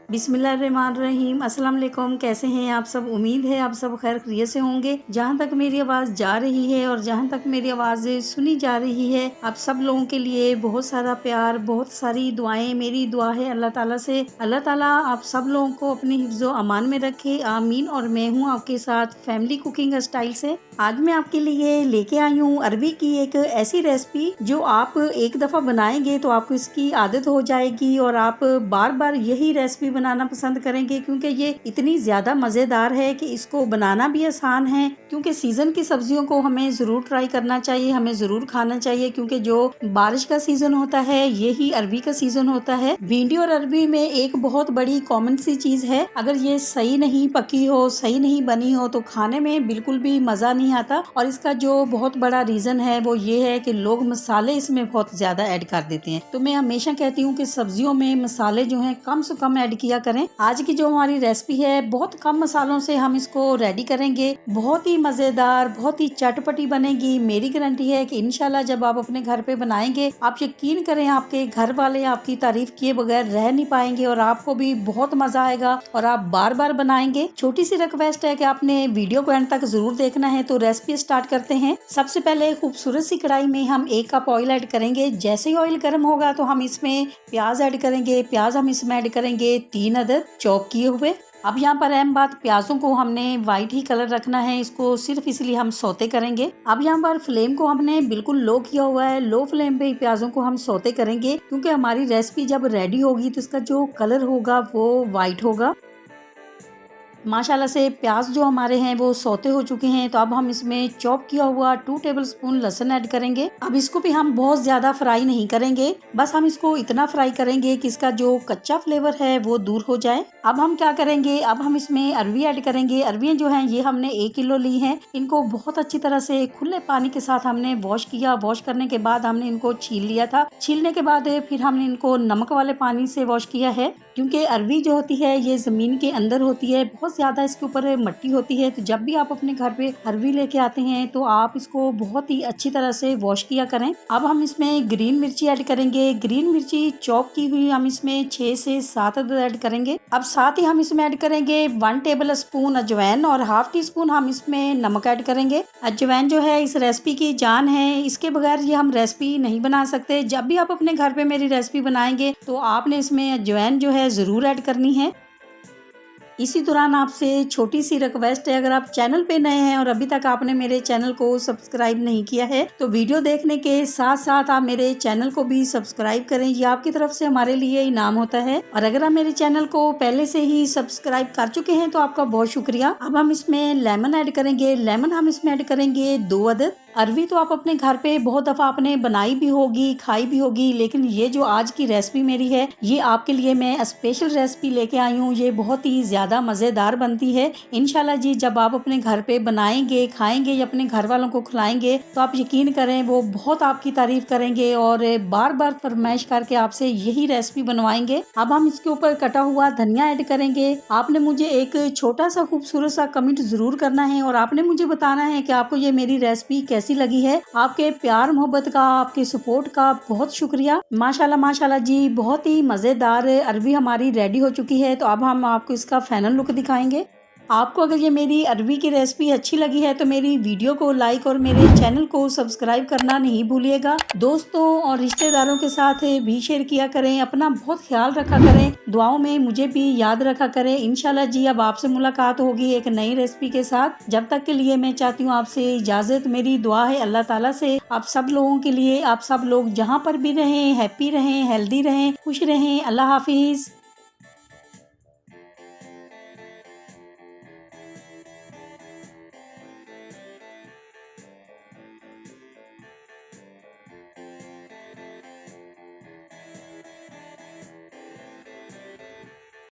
बिस्मिल्लाहिर्रहमानिर्रहीम। अस्सलाम वालेकुम। कैसे हैं आप सब? उम्मीद है आप सब खैर खैरियत से होंगे। जहाँ तक मेरी आवाज़ जा रही है और जहाँ तक मेरी आवाज़ सुनी जा रही है, आप सब लोगों के लिए बहुत सारा प्यार, बहुत सारी दुआएं। मेरी दुआ है अल्लाह ताला से, अल्लाह ताला आप सब लोगों को अपनी हिफ्ज़ो अमान में रखे, आमीन। और मैं हूँ आपके साथ फैमिली कुकिंग स्टाइल से। आज मैं आपके लिए लेके आई हूँ अरबी की एक ऐसी रेसिपी जो आप एक दफ़ा बनाएंगे तो आपको इसकी आदत हो जाएगी और आप बार बार यही रेसिपी बनाना पसंद करेंगे, क्योंकि ये इतनी ज़्यादा मज़ेदार है कि इसको बनाना भी आसान है। क्योंकि सीज़न की सब्जियों को हमें ज़रूर ट्राई करना चाहिए, हमें ज़रूर खाना चाहिए, क्योंकि जो बारिश का सीज़न होता है यही अरबी का सीज़न होता है। भिंडी और अरबी में एक बहुत बड़ी कॉमन सी चीज़ है, अगर ये सही नहीं पकी हो, सही नहीं बनी हो तो खाने में बिल्कुल भी मज़ा नहीं आता। और इसका जो बहुत बड़ा रीज़न है वो ये है कि लोग मसाले इसमें बहुत ज़्यादा ऐड कर देते हैं। तो मैं हमेशा कहती हूँ कि सब्जियों में मसाले जो हैं कम से कम ऐड किया करें। आज की जो हमारी रेसिपी है बहुत कम मसालों से हम इसको रेडी करेंगे, बहुत ही मज़ेदार, बहुत ही चटपटी बनेगी। मेरी गारंटी है कि इंशाल्लाह जब आप अपने घर पे बनाएंगे, आप यकीन करें आपके घर वाले आपकी तारीफ किए बगैर रह नहीं पाएंगे और आपको भी बहुत मजा आएगा और आप बार बार बनाएंगे। छोटी सी रिक्वेस्ट है कि आपने वीडियो को एंड तक जरूर देखना है। तो रेसिपी स्टार्ट करते हैं। सबसे पहले खूबसूरत सी कढ़ाई में हम 1 कप ऑयल ऐड करेंगे। जैसे ही ऑयल गर्म होगा तो हम इसमें प्याज ऐड करेंगे। प्याज हम इसमें ऐड करेंगे 3 अदद चॉप किए हुए। अब यहाँ पर अहम बात, प्याजों को हमने वाइट ही कलर रखना है, इसको सिर्फ इसलिए हम सौते करेंगे। अब यहाँ पर फ्लेम को हमने बिल्कुल लो किया हुआ है, लो फ्लेम पे ही प्याजों को हम सौते करेंगे, क्योंकि हमारी रेसिपी जब रेडी होगी तो इसका जो कलर होगा वो वाइट होगा। माशाल्लाह से प्याज जो हमारे हैं वो सौते हो चुके हैं। तो अब हम इसमें चॉप किया हुआ 2 टेबलस्पून लहसुन ऐड करेंगे। अब इसको भी हम बहुत ज्यादा फ्राई नहीं करेंगे, बस हम इसको इतना फ्राई करेंगे कि इसका जो कच्चा फ्लेवर है वो दूर हो जाए। अब हम क्या करेंगे, अब हम इसमें अरवी ऐड करेंगे। अरवियाँ जो हैं ये हमने 1 किलो ली हैं। इनको बहुत अच्छी तरह से खुले पानी के साथ हमने वॉश किया। वॉश करने के बाद हमने इनको छील लिया था। छीलने के बाद फिर हमने इनको नमक वाले पानी से वॉश किया है, क्योंकि अरवी जो होती है ये जमीन के अंदर होती है, बहुत ज्यादा इसके ऊपर मट्टी होती है। तो जब भी आप अपने घर पे अरवी लेके आते हैं तो आप इसको बहुत ही अच्छी तरह से वॉश किया करें। अब हम इसमें ग्रीन मिर्ची ऐड करेंगे। ग्रीन मिर्ची चॉप की हुई हम इसमें 6 से 7 अदद ऐड करेंगे। अब साथ ही हम इसमें ऐड करेंगे 1 टेबल स्पून अजवाइन और हाफ टी स्पून हम इसमें नमक ऐड करेंगे। अजवाइन जो है इस रेसिपी की जान है, इसके बगैर ये हम रेसिपी नहीं बना सकते। जब भी आप अपने घर पे मेरी रेसिपी बनाएंगे तो आपने इसमें अजवाइन जो है जरूर ऐड करनी है। इसी दौरान आपसे छोटी सी रिक्वेस्ट है, अगर आप चैनल पे नए हैं और अभी तक आपने मेरे चैनल को सब्सक्राइब नहीं किया है तो वीडियो देखने के साथ साथ आप मेरे चैनल को भी सब्सक्राइब करें। ये आपकी तरफ से हमारे लिए इनाम होता है। और अगर आप मेरे चैनल को पहले से ही सब्सक्राइब कर चुके हैं तो आपका बहुत शुक्रिया। अब हम इसमें लेमन ऐड करेंगे। लेमन हम इसमें ऐड करेंगे 2 अदद। अरवी तो आप अपने घर पे बहुत दफा आपने बनाई भी होगी, खाई भी होगी, लेकिन ये जो आज की रेसिपी मेरी है ये आपके लिए मैं स्पेशल रेसिपी लेके आई हूँ। ये बहुत ही ज्यादा मजेदार बनती है। इंशाल्लाह जी जब आप अपने घर पे बनाएंगे, खाएंगे या अपने घर वालों को खिलाएंगे तो आप यकीन करें वो बहुत आपकी तारीफ करेंगे और बार बार फरमाइश करके आपसे यही रेसिपी बनवाएंगे। अब हम इसके ऊपर कटा हुआ धनिया ऐड करेंगे। आपने मुझे एक छोटा सा खूबसूरत सा कमेंट जरूर करना है और आपने मुझे बताना है कि आपको ये मेरी रेसिपी कैसी लगी है। आपके प्यार मोहब्बत का, आपके सपोर्ट का बहुत शुक्रिया। माशाल्लाह माशाल्लाह जी बहुत ही मजेदार अरवी हमारी रेडी हो चुकी है। तो अब हम आपको इसका फाइनल लुक दिखाएंगे। आपको अगर ये मेरी अरवी की रेसिपी अच्छी लगी है तो मेरी वीडियो को लाइक और मेरे चैनल को सब्सक्राइब करना नहीं भूलिएगा। दोस्तों और रिश्तेदारों के साथ भी शेयर किया करें। अपना बहुत ख्याल रखा करें, दुआओं में मुझे भी याद रखा करें। इंशाल्लाह जी अब आपसे मुलाकात होगी एक नई रेसिपी के साथ। जब तक के लिए मैं चाहती हूँ आपसे इजाजत। मेरी दुआ है अल्लाह ताला से आप सब लोगों के लिए, आप सब लोग जहाँ पर भी रहें हैप्पी रहें, हेल्दी रहें, खुश रहें। अल्लाह हाफिज।